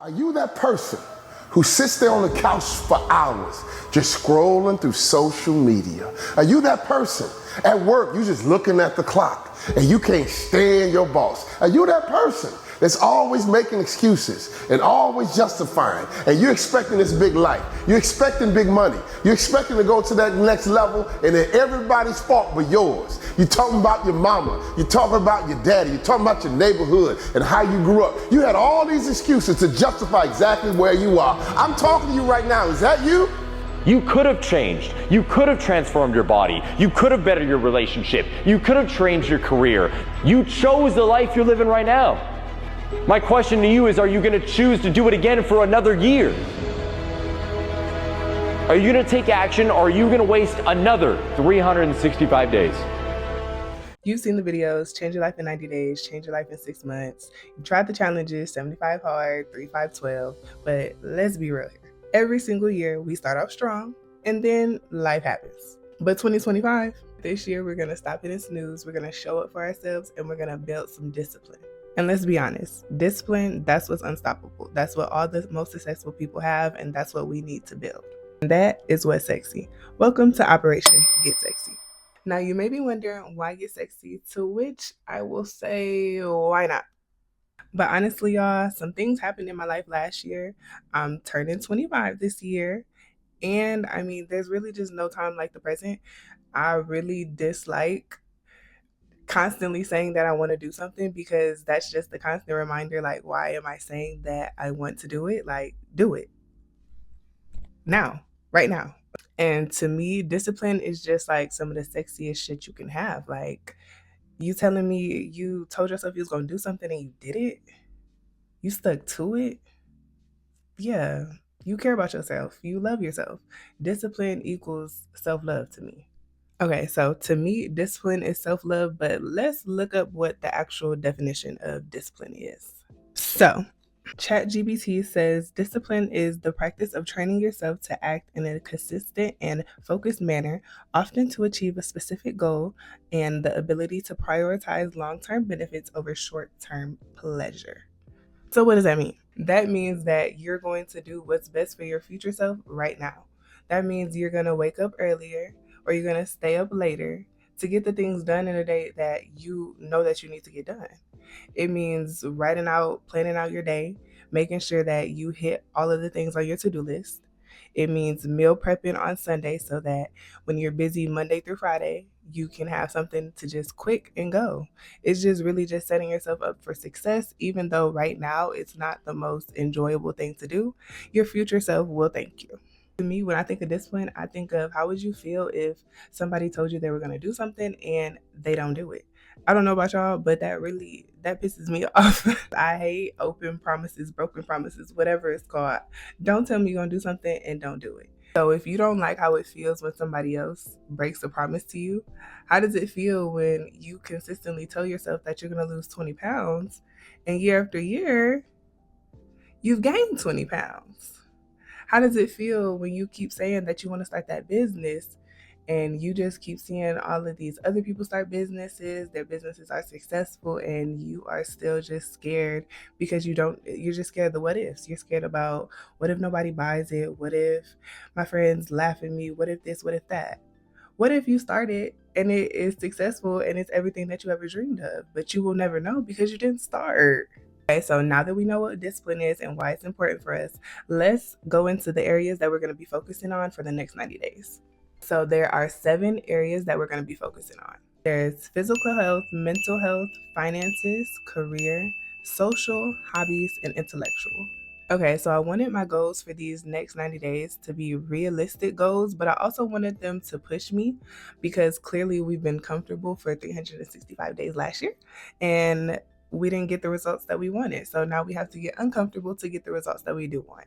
Are you that person who sits there on the couch for hours just scrolling through social media? Are you that person at work, you just looking at the clock and you can't stand your boss? Are you that person that's always making excuses and always justifying, and you're expecting this big life, you're expecting big money, you're expecting to go to that next level, and then everybody's fault but yours? You're talking about your mama, you're talking about your daddy, you're talking about your neighborhood and how you grew up. You had all these excuses to justify exactly where you are. I'm talking to you right now. Is that you? You could have changed. You could have transformed your body. You could have bettered your relationship. You could have changed your career. You chose the life you're living right now. My question to you is, are you going to choose to do it again for another year? Are you going to take action, or are you going to waste another 365 days? You've seen the videos, change your life in 90 days, change your life in 6 months. You tried the challenges, 75 hard, 3, 5, 12, but let's be real here. Every single year, we start off strong, and then life happens. But 2025, this year, we're going to stop hitting snooze, we're going to show up for ourselves, and we're going to build some discipline. And let's be honest, discipline, that's what's unstoppable. That's what all the most successful people have, and that's what we need to build. And that is what's sexy. Welcome to Operation Get Sexy. Now, you may be wondering why get sexy, to which I will say, why not? But honestly, y'all, some things happened in my life last year. I'm turning 25 this year. And I mean, there's really just no time like the present. I really dislike constantly saying that I want to do something, because that's just the constant reminder, like, why am I saying that I want to do it? Like, do it now, right now. And to me, discipline is just like some of the sexiest shit you can have. Like, you telling me you told yourself you was going to do something and you did it? You stuck to it? Yeah, you care about yourself. You love yourself. Discipline equals self-love to me. Okay, so to me, discipline is self-love, but let's look up what the actual definition of discipline is. So, ChatGPT says discipline is the practice of training yourself to act in a consistent and focused manner, often to achieve a specific goal, and the ability to prioritize long-term benefits over short-term pleasure. So what does that mean? That means that you're going to do what's best for your future self right now. That means you're going to wake up earlier, or you're going to stay up later to get the things done in a day that you know that you need to get done. It means planning out your day, making sure that you hit all of the things on your to-do list. It means meal prepping on Sunday so that when you're busy Monday through Friday, you can have something to just quick and go. It's just really just setting yourself up for success, even though right now it's not the most enjoyable thing to do. Your future self will thank you. To me, when I think of discipline, I think of how would you feel if somebody told you they were going to do something and they don't do it. I don't know about y'all, but that pisses me off. I hate open promises, broken promises, whatever it's called. Don't tell me you're going to do something and don't do it. So if you don't like how it feels when somebody else breaks a promise to you, how does it feel when you consistently tell yourself that you're going to lose 20 pounds and year after year, you've gained 20 pounds? How does it feel when you keep saying that you want to start that business and you just keep seeing all of these other people start businesses, their businesses are successful, and you are still just scared because you're just scared of the what ifs. You're scared about, what if nobody buys it? What if my friends laugh at me? What if this? What if that? What if you started and it is successful and it's everything that you ever dreamed of, but you will never know because you didn't start? Okay, so now that we know what discipline is and why it's important for us, let's go into the areas that we're going to be focusing on for the next 90 days. So there are 7 areas that we're going to be focusing on. There's physical health, mental health, finances, career, social, hobbies, and intellectual. Okay, so I wanted my goals for these next 90 days to be realistic goals, but I also wanted them to push me, because clearly we've been comfortable for 365 days last year, and we didn't get the results that we wanted. So now we have to get uncomfortable to get the results that we do want.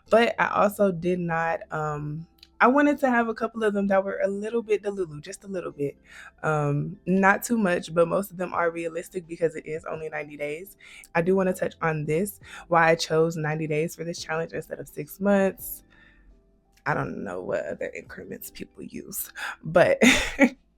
But I also did not, I wanted to have a couple of them that were a little bit delulu, just a little bit. Not too much, but most of them are realistic because it is only 90 days. I do want to touch on this, why I chose 90 days for this challenge instead of 6 months. I don't know what other increments people use, but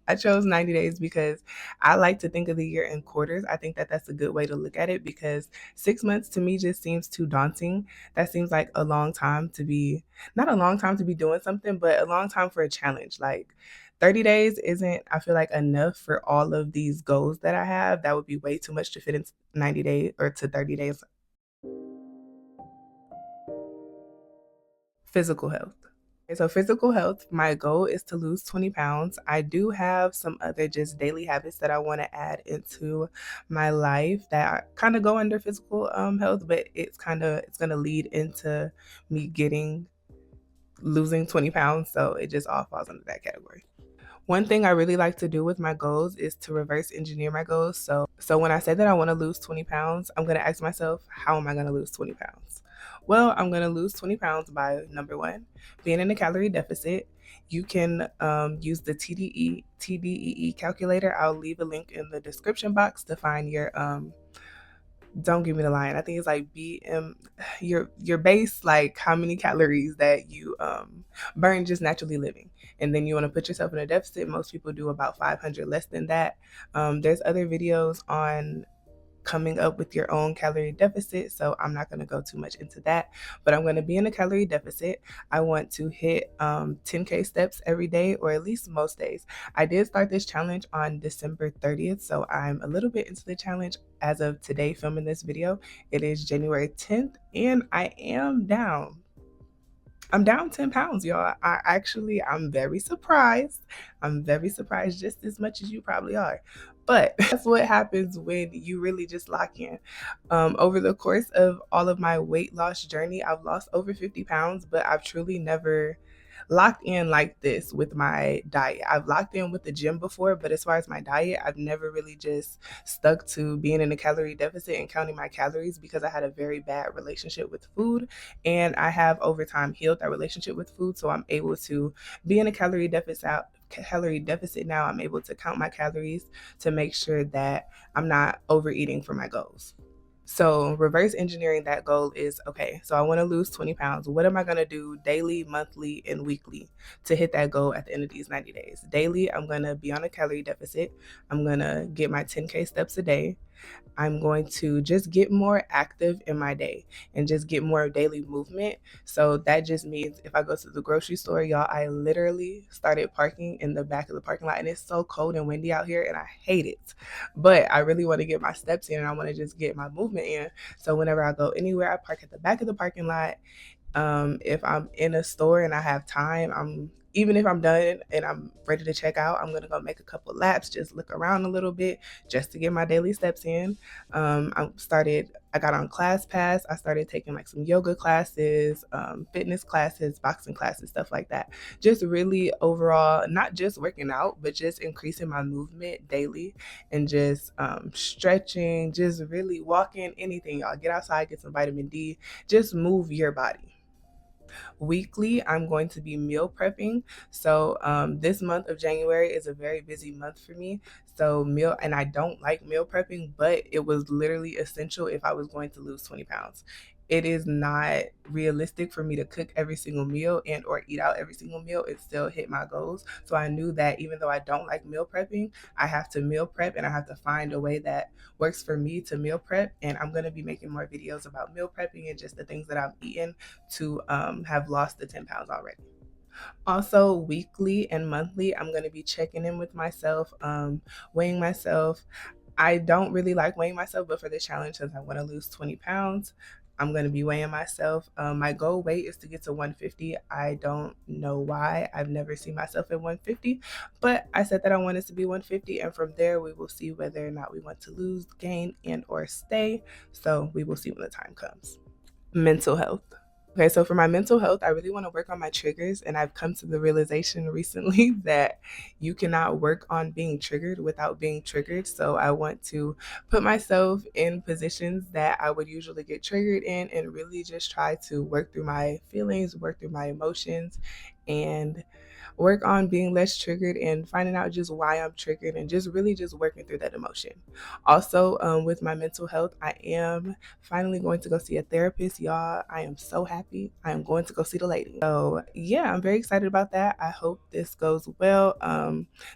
I chose 90 days because I like to think of the year in quarters. I think that that's a good way to look at it because 6 months to me just seems too daunting. That seems like a long time to be, not a long time to be doing something, but a long time for a challenge. Like 30 days isn't, I feel like, enough for all of these goals that I have. That would be way too much to fit in 90 days or to 30 days. Physical health. Okay, so physical health, my goal is to lose 20 pounds. I do have some other just daily habits that I want to add into my life that kind of go under physical health, but it's going to lead into me losing 20 pounds. So it just all falls under that category. One thing I really like to do with my goals is to reverse engineer my goals. So when I say that I want to lose 20 pounds, I'm going to ask myself, how am I going to lose 20 pounds? Well, I'm going to lose 20 pounds by number one, being in a calorie deficit. You can use the Tdee calculator. I'll leave a link in the description box to find your don't give me the line. I think it's like BM, your base, like how many calories that you burn just naturally living. And then you want to put yourself in a deficit. Most people do about 500 less than that. There's other videos on coming up with your own calorie deficit, so I'm not going to go too much into that, but I'm going to be in a calorie deficit. I want to hit 10K steps every day, or at least most days. I did start this challenge on December 30th, so I'm a little bit into the challenge as of today filming this video. It is January 10th, and I'm down 10 pounds, y'all. I'm very surprised. I'm very surprised, just as much as you probably are. But that's what happens when you really just lock in. Over the course of all of my weight loss journey, I've lost over 50 pounds, but I've truly never locked in like this with my diet. I've locked in with the gym before, but as far as my diet, I've never really just stuck to being in a calorie deficit and counting my calories because I had a very bad relationship with food, and I have over time healed that relationship with food, so I'm able to be in a calorie deficit now. I'm able to count my calories to make sure that I'm not overeating for my goals. So reverse engineering that goal is, okay, so I want to lose 20 pounds. What am I going to do daily, monthly, and weekly to hit that goal at the end of these 90 days? Daily, I'm going to be on a calorie deficit. I'm going to get my 10K steps a day. I'm going to just get more active in my day and just get more daily movement. So that just means if I go to the grocery store, y'all, I literally started parking in the back of the parking lot, and it's so cold and windy out here and I hate it. But I really want to get my steps in and I want to just get my movement in. So whenever I go anywhere, I park at the back of the parking lot. If I'm in a store and I have time, even if I'm done and I'm ready to check out, I'm gonna go make a couple laps, just look around a little bit, just to get my daily steps in. I got on ClassPass. I started taking like some yoga classes, fitness classes, boxing classes, stuff like that. Just really overall, not just working out, but just increasing my movement daily and just stretching, just really walking, anything, y'all. Get outside, get some vitamin D, just move your body. Weekly, I'm going to be meal prepping. So this month of January is a very busy month for me. So and I don't like meal prepping, but it was literally essential if I was going to lose 20 pounds. It is not realistic for me to cook every single meal and or eat out every single meal and still hit my goals. So I knew that even though I don't like meal prepping, I have to meal prep and I have to find a way that works for me to meal prep. And I'm going to be making more videos about meal prepping and just the things that I'm eating to have lost the 10 pounds already. Also, weekly and monthly, I'm going to be checking in with myself, weighing myself. I don't really like weighing myself, but for this challenge, since I want to lose 20 pounds, I'm going to be weighing myself. My goal weight is to get to 150. I don't know why. I've never seen myself at 150, but I said that I wanted to be 150, and from there, we will see whether or not we want to lose, gain, and or stay. So we will see when the time comes. Mental health. Okay, so for my mental health, I really want to work on my triggers, and I've come to the realization recently that you cannot work on being triggered without being triggered. So I want to put myself in positions that I would usually get triggered in and really just try to work through my feelings, work through my emotions, and work on being less triggered and finding out just why I'm triggered and just really just working through that emotion. Also, with my mental health, I am finally going to go see a therapist, y'all. I am so happy. I am going to go see the lady. So yeah, I'm very excited about that. I hope this goes well.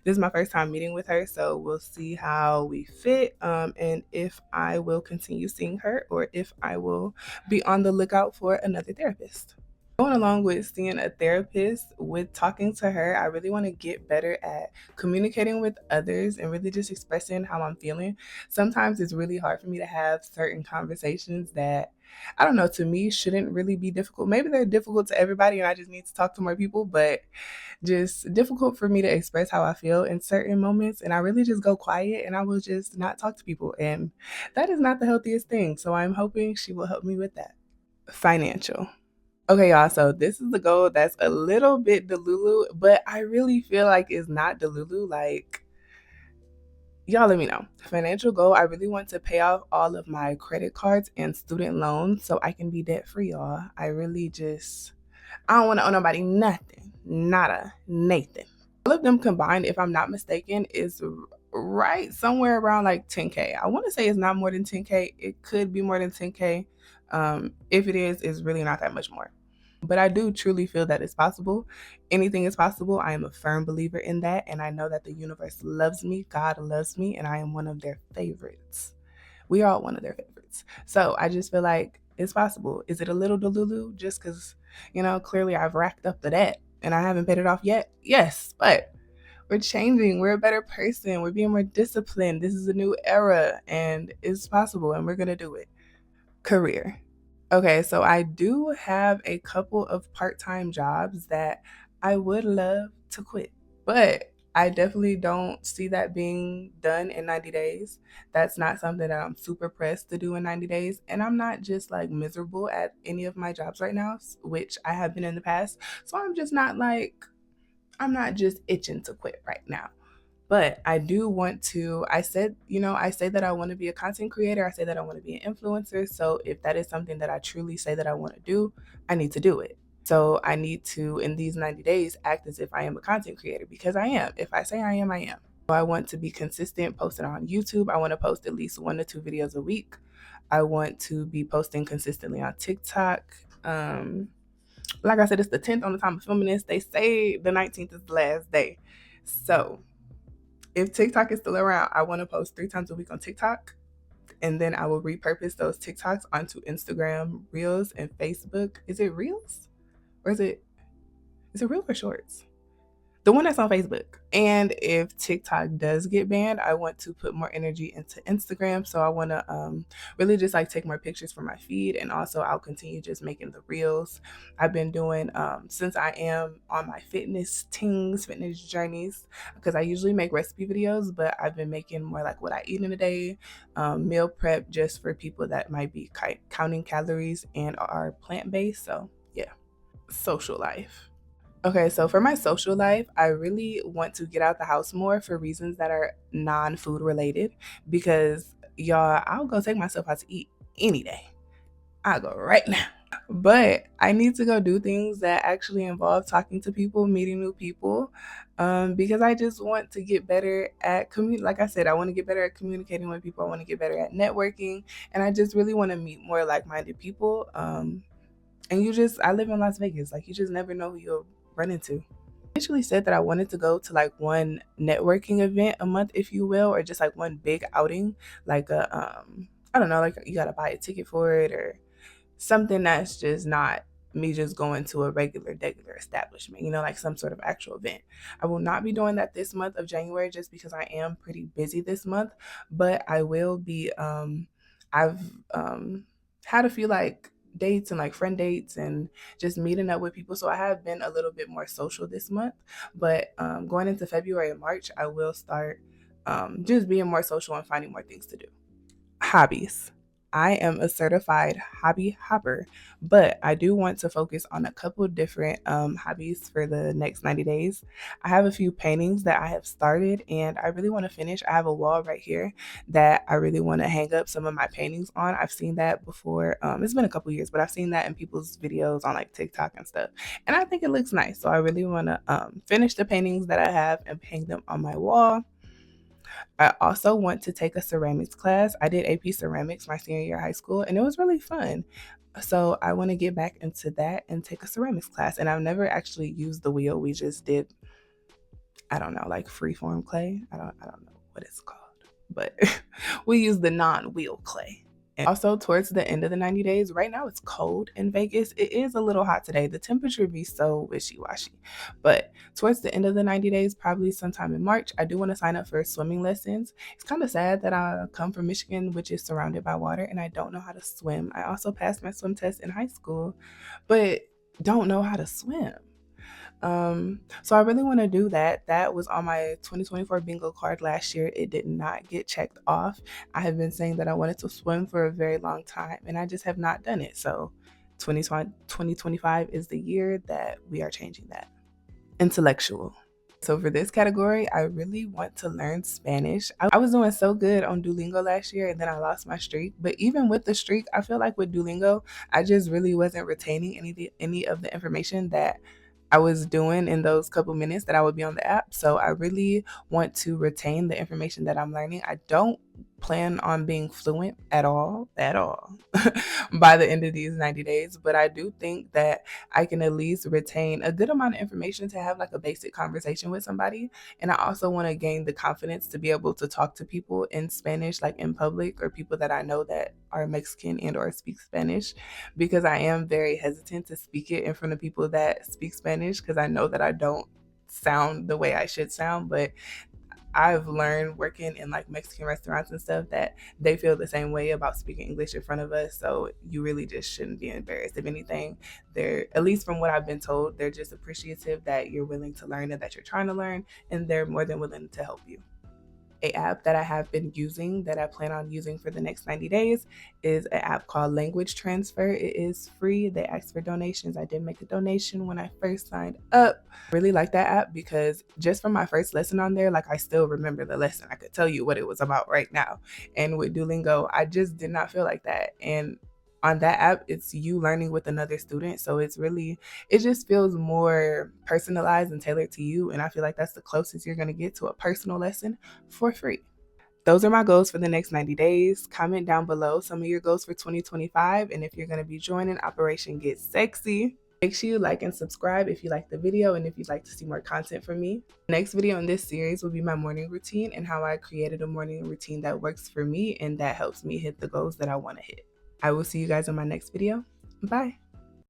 This is my first time meeting with her, so we'll see how we fit, and if I will continue seeing her or if I will be on the lookout for another therapist. Going along with seeing a therapist, with talking to her, I really want to get better at communicating with others and really just expressing how I'm feeling. Sometimes it's really hard for me to have certain conversations that, I don't know, to me shouldn't really be difficult. Maybe they're difficult to everybody and I just need to talk to more people, but just difficult for me to express how I feel in certain moments. And I really just go quiet and I will just not talk to people. And that is not the healthiest thing. So I'm hoping she will help me with that. Financial. Okay, y'all, so this is the goal that's a little bit delulu, but I really feel like it's not delulu. Like, y'all let me know. Financial goal, I really want to pay off all of my credit cards and student loans so I can be debt free, y'all. I don't want to owe nobody nothing. Nada, Nathan. All of them combined, if I'm not mistaken, is right somewhere around like 10K. I want to say it's not more than 10K. It could be more than 10K. If it is, it's really not that much more. But I do truly feel that it's possible. Anything is possible. I am a firm believer in that. And I know that the universe loves me, God loves me, and I am one of their favorites. We are all one of their favorites. So I just feel like it's possible. Is it a little delulu just because, clearly I've racked up the debt and I haven't paid it off yet? Yes, but we're changing. We're a better person. We're being more disciplined. This is a new era and it's possible and we're going to do it. Career. Okay, so I do have a couple of part-time jobs that I would love to quit, but I definitely don't see that being done in 90 days. That's not something that I'm super pressed to do in 90 days. And I'm not just like miserable at any of my jobs right now, which I have been in the past. So I'm not just itching to quit right now. But I do want to, I say that I want to be a content creator. I say that I want to be an influencer. So if that is something that I truly say that I want to do, I need to do it. So I need to, in these 90 days, act as if I am a content creator because I am. If I say I am, I am. So I want to be consistent, posting on YouTube. I want to post at least 1 to 2 videos a week. I want to be posting consistently on TikTok. Like I said, it's the 10th on the time of filming this. They say the 19th is the last day. So if TikTok is still around, I want to post 3 times a week on TikTok. And then I will repurpose those TikToks onto Instagram Reels and Facebook. Is it Reels? Or is it Reels or Shorts? The one that's on Facebook. And if TikTok does get banned, I want to put more energy into Instagram. So I want to really just like take more pictures for my feed. And also I'll continue just making the reels. I've been doing, since I am on my fitness journeys, because I usually make recipe videos, but I've been making more like what I eat in a day, meal prep just for people that might be counting calories and are plant-based. So yeah, social life. Okay, so for my social life, I really want to get out the house more for reasons that are non-food related because y'all, I'll go take myself out to eat any day. I'll go right now. But I need to go do things that actually involve talking to people, meeting new people, because I just want to get better at like I said, I want to get better at communicating with people. I want to get better at networking, and I just really want to meet more like-minded people. And I live in Las Vegas. Like, you just never know who you'll run into. I initially said that I wanted to go to like one networking event a month, if you will, or just like one big outing, like I don't know, like you gotta buy a ticket for it or something that's just not me just going to a regular establishment, like some sort of actual event. I will not be doing that this month of January just because I am pretty busy this month, but I will be I've had a few like dates and like friend dates and just meeting up with people. So I have been a little bit more social this month, but going into February and March, I will start just being more social and finding more things to do. Hobbies. I am a certified hobby hopper, but I do want to focus on a couple different hobbies for the next 90 days. I have a few paintings that I have started and I really want to finish. I have a wall right here that I really want to hang up some of my paintings on. I've seen that before. It's been a couple years, but I've seen that in people's videos on like TikTok and stuff. And I think it looks nice. So I really want to finish the paintings that I have and hang them on my wall. I also want to take a ceramics class. I did AP ceramics my senior year of high school, and it was really fun. So I want to get back into that and take a ceramics class. And I've never actually used the wheel. We just did, I don't know, like freeform clay. I don't know what it's called, but we use the non-wheel clay. And also towards the end of the 90 days, right now it's cold in Vegas. It is a little hot today. The temperature be so wishy-washy. But towards the end of the 90 days, probably sometime in March, I do want to sign up for swimming lessons. It's kind of sad that I come from Michigan, which is surrounded by water, and I don't know how to swim. I also passed my swim test in high school, but don't know how to swim. So I really want to do that. That was on my 2024 bingo card last year. It did not get checked off. I have been saying that I wanted to swim for a very long time and I just have not done it. So 2025 is the year that we are changing that. Intellectual. So for this category, I really want to learn Spanish. I was doing so good on Duolingo last year and then I lost my streak. But even with the streak, I feel like with Duolingo, I just really wasn't retaining any of the information that I was doing in those couple minutes that I would be on the app. So I really want to retain the information that I'm learning. I don't plan on being fluent at all by the end of these 90 days, but I do think that I can at least retain a good amount of information to have like a basic conversation with somebody. And I also want to gain the confidence to be able to talk to people in Spanish, like in public, or people that I know that are Mexican and or speak Spanish, because I am very hesitant to speak it in front of people that speak Spanish because I know that I don't sound the way I should sound. But I've learned working in like Mexican restaurants and stuff that they feel the same way about speaking English in front of us. So you really just shouldn't be embarrassed. If anything, they're, at least from what I've been told, they're just appreciative that you're willing to learn and that you're trying to learn, and they're more than willing to help you. An app that I have been using that I plan on using for the next 90 days is an app called Language Transfer. It is free. They ask for donations. I did make a donation when I first signed up. I really like that app because just from my first lesson on there, like I still remember the lesson. I could tell you what it was about right now. And with Duolingo, I just did not feel like that. And on that app, it's you learning with another student. So it just feels more personalized and tailored to you. And I feel like that's the closest you're going to get to a personal lesson for free. Those are my goals for the next 90 days. Comment down below some of your goals for 2025. And if you're going to be joining Operation Get Sexy, make sure you like and subscribe if you like the video and if you'd like to see more content from me. The next video in this series will be my morning routine and how I created a morning routine that works for me and that helps me hit the goals that I want to hit. I will see you guys in my next video. Bye.